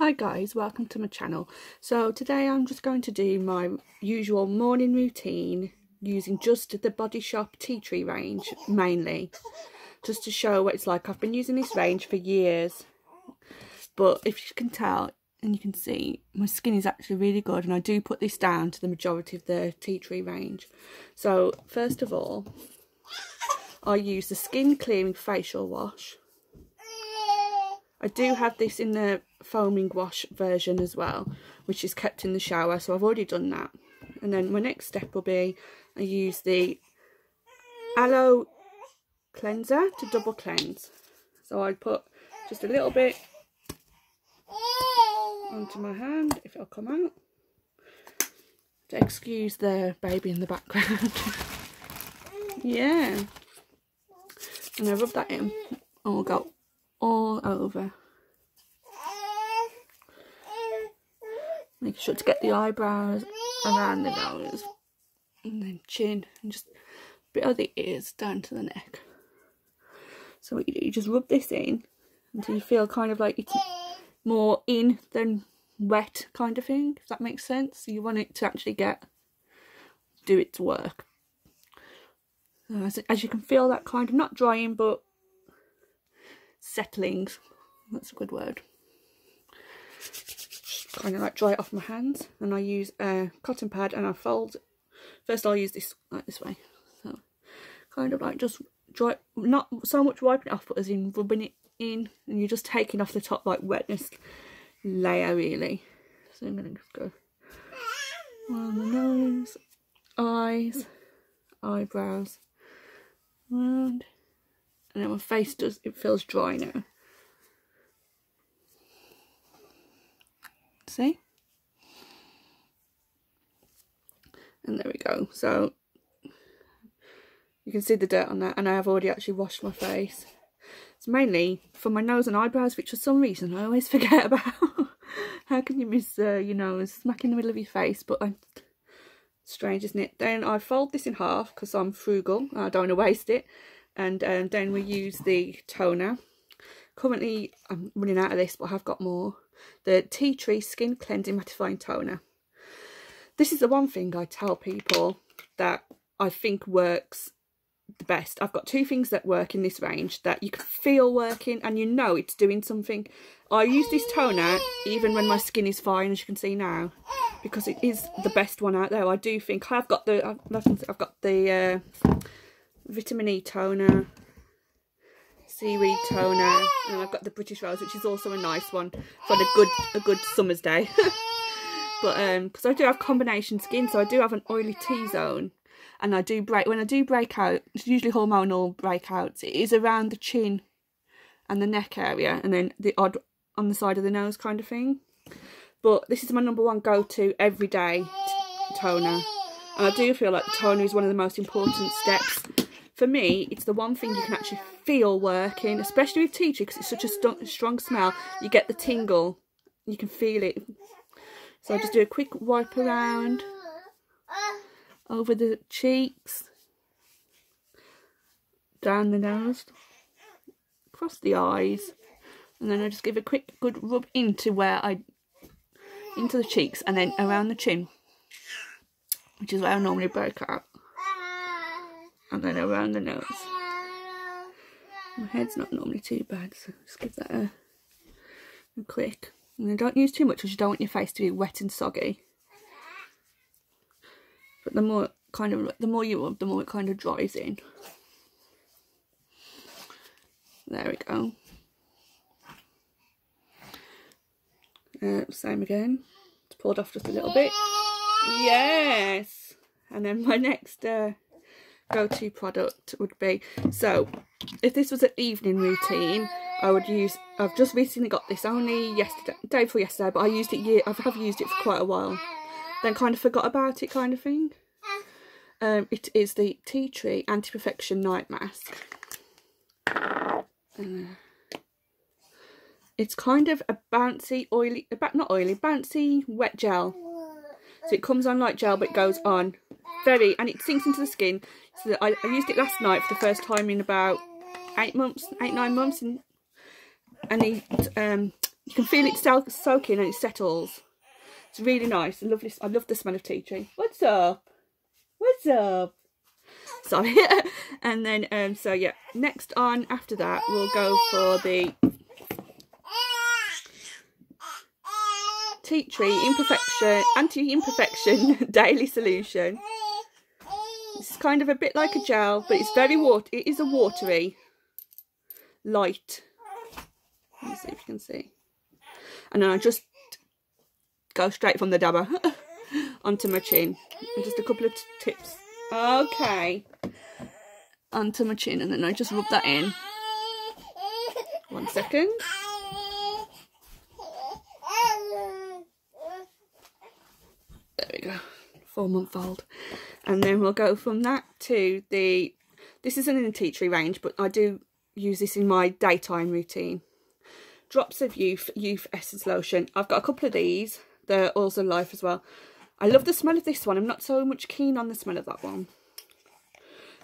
Hi guys, welcome to my channel. So today I'm just going to do my usual morning routine using just the Body Shop Tea Tree range mainly, just to show what it's like. I've been using this range for years, but if you can tell and you can see, my skin is actually really good, and I do put this down to the majority of the Tea Tree range. So first of all, I use the Skin Clearing Facial Wash. I do have this in the foaming wash version as well, which is kept in the shower, so I've already done that. And then my next step will be, I use the aloe cleanser to double cleanse. So I put just a little bit onto my hand, if it'll come out. To excuse the baby in the background. Yeah. And I rub that in, and we'll go all over. Make sure to get the eyebrows around the nose, and then chin, and just a bit of the ears down to the neck. So what you do, you just rub this in until you feel kind of like it's more in than wet kind of thing, if that makes sense. So you want it to actually do its work. As you can feel that kind of, not drying, but settling, that's a good word. Just kind of like dry it off my hands, and I use a cotton pad and I fold. First I'll use this like this way, so kind of like just dry, not so much wiping it off, but as in rubbing it in, and you're just taking off the top like wetness layer really. So I'm going to just go on the nose, eyes, eyebrows, around. And then my face it feels dry now. See? And there we go. So you can see the dirt on that, and I have already actually washed my face. It's mainly for my nose and eyebrows, which for some reason I always forget about. How can you miss your nose smack in the middle of your face? But strange, isn't it? Then I fold this in half because I'm frugal. I don't want to waste it. And then we use the toner. Currently I'm running out of this, but I have got more. The Tea Tree Skin Cleansing Mattifying Toner. This is the one thing I tell people that I think works the best. I've got two things that work in this range that you can feel working, and you know it's doing something. I use this toner even when my skin is fine, as you can see now, because it is the best one out there. I do think I've got the vitamin E toner, seaweed toner, and I've got the British Rose, which is also a nice one for a good summer's day. But because I do have combination skin, so I do have an oily T-zone, and I do when I do break out, it's usually hormonal breakouts, it is around the chin and the neck area, and then the odd on the side of the nose kind of thing. But this is my #1 go-to everyday toner, and I do feel like the toner is one of the most important steps. For me, it's the one thing you can actually feel working, especially with tea tree, because it's such a strong smell. You get the tingle, you can feel it. So I just do a quick wipe around over the cheeks, down the nose, across the eyes, and then I just give a quick good rub into into the cheeks, and then around the chin, which is where I normally break out. And then around the nose. My head's not normally too bad, so just give that a quick. And then don't use too much, because you don't want your face to be wet and soggy. But the more you rub, the more it kind of dries in. There we go. Same again. It's pulled off just a little bit. Yes. And then my next go-to product would be, so if this was an evening routine, I would use, I've just recently got this, only day before yesterday, but I used it I have used it for quite a while, then kind of forgot about it kind of thing. It is the Tea Tree Anti-Perfection Night Mask. It's kind of a bouncy, oily, bouncy wet gel. So it comes on like gel, but it goes on and it sinks into the skin. So I used it last night for the first time in about 8, 9 months, and it you can feel it soaking and it settles. It's really nice. I love the smell of tea tree. What's up? What's up? Sorry. And then so yeah, next on after that we'll go for the tea tree anti-imperfection daily solution. It's kind of a bit like a gel, but it's very it is a watery light. Let me see if you can see. And then I just go straight from the dabber onto my chin. And just a couple of tips. Okay. Onto my chin, and then I just rub that in. 1 second. There we go. 4-month-old. And then we'll go from that to the... This isn't in the tea tree range, but I do use this in my daytime routine. Drops of Youth Essence Lotion. I've got a couple of these. They're also Life as well. I love the smell of this one. I'm not so much keen on the smell of that one.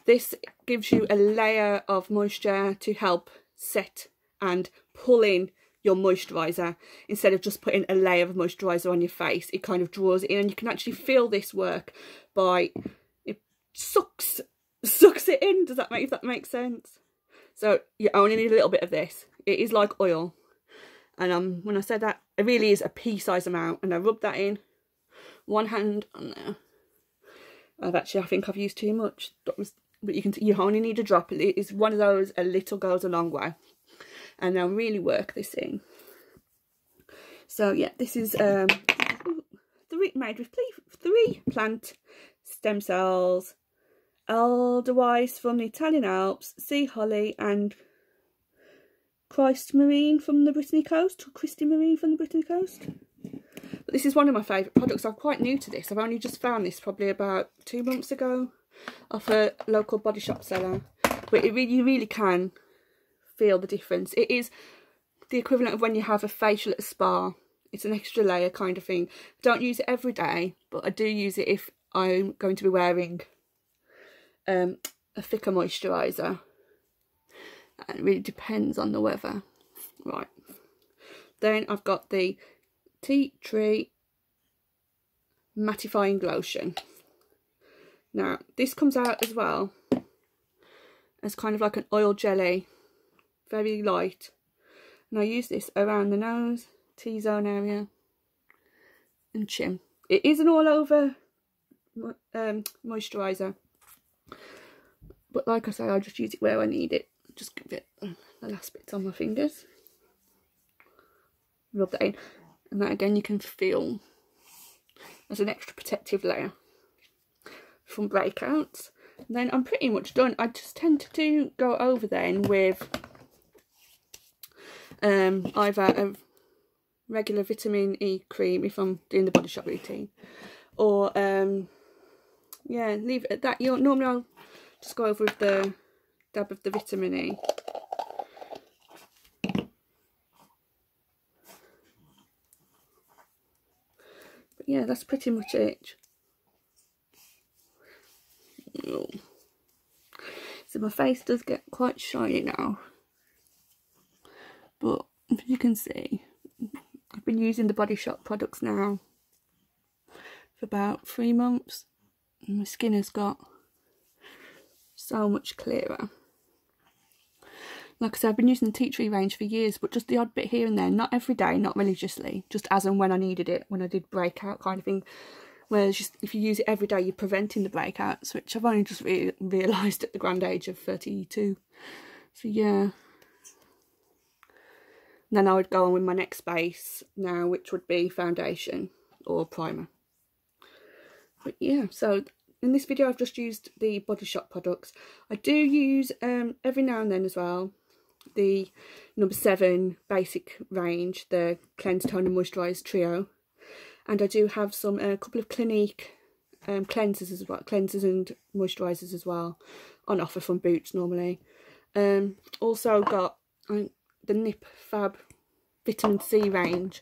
This gives you a layer of moisture to help set and pull in your moisturiser. Instead of just putting a layer of moisturiser on your face, it kind of draws it in, and you can actually feel this work by it sucks it in. Does that make, if that makes sense? So you only need a little bit of this. It is like oil. And when I said that, it really is a pea-size amount, and I rub that in. One hand on there. I think I've used too much. But you only need a drop. It is one of those, a little goes a long way. And now really work this in. So yeah, this is made with 3 plant stem cells, Edelweiss from the Italian Alps, sea holly, and Christy Marine from the Brittany Coast. But this is one of my favourite products. I'm quite new to this. I've only just found this probably about 2 months ago off a local body shop seller. But you really can feel the difference. It is the equivalent of when you have a facial at a spa. It's an extra layer kind of thing. I don't use it every day, but I do use it if I'm going to be wearing a thicker moisturiser. And it really depends on the weather. Right. Then I've got the Tea Tree Mattifying Lotion. Now, this comes out as well as kind of like an oil jelly. Very light. And I use this around the nose, T-zone area, and chin. It is an all-over moisturiser. But like I say, I just use it where I need it. Just give it the last bits on my fingers. Rub that in. And that again you can feel as an extra protective layer from breakouts. And then I'm pretty much done. I just tend to go over then with either a regular vitamin E cream if I'm doing the Body Shop routine, or yeah, leave it at that. Normally I'll just go over with the dab of the vitamin E. But yeah, that's pretty much it. So my face does get quite shiny now, but as you can see, I've been using the Body Shop products now for about 3 months, and my skin has got so much clearer. Like I said, I've been using the tea tree range for years, but just the odd bit here and there, not every day, not religiously, just as and when I needed it, when I did breakout kind of thing. Whereas just if you use it every day, you're preventing the breakouts, which I've only just realised at the grand age of 32. So yeah. And then I would go on with my next base now, which would be foundation or primer. But yeah, so in this video I've just used the Body Shop products. I do use every now and then as well the number 7 basic range, the Cleanse, Tone and Moisturise Trio. And I do have some a couple of Clinique cleansers as well, cleansers and moisturisers as well, on offer from Boots normally. Also got the Nip Fab Vitamin C range,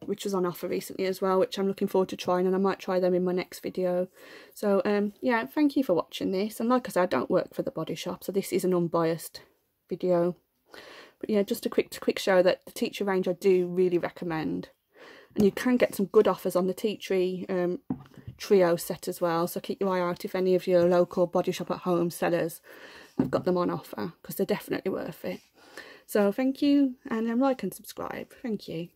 which was on offer recently as well, which I'm looking forward to trying, and I might try them in my next video. So yeah, thank you for watching this. And like I said, I don't work for the Body Shop, so this is an unbiased video. But yeah, just a quick show that the tea tree range I do really recommend. And you can get some good offers on the tea tree trio set as well, so keep your eye out if any of your local body shop at home sellers have got them on offer, because they're definitely worth it. So thank you, and like and subscribe. Thank you.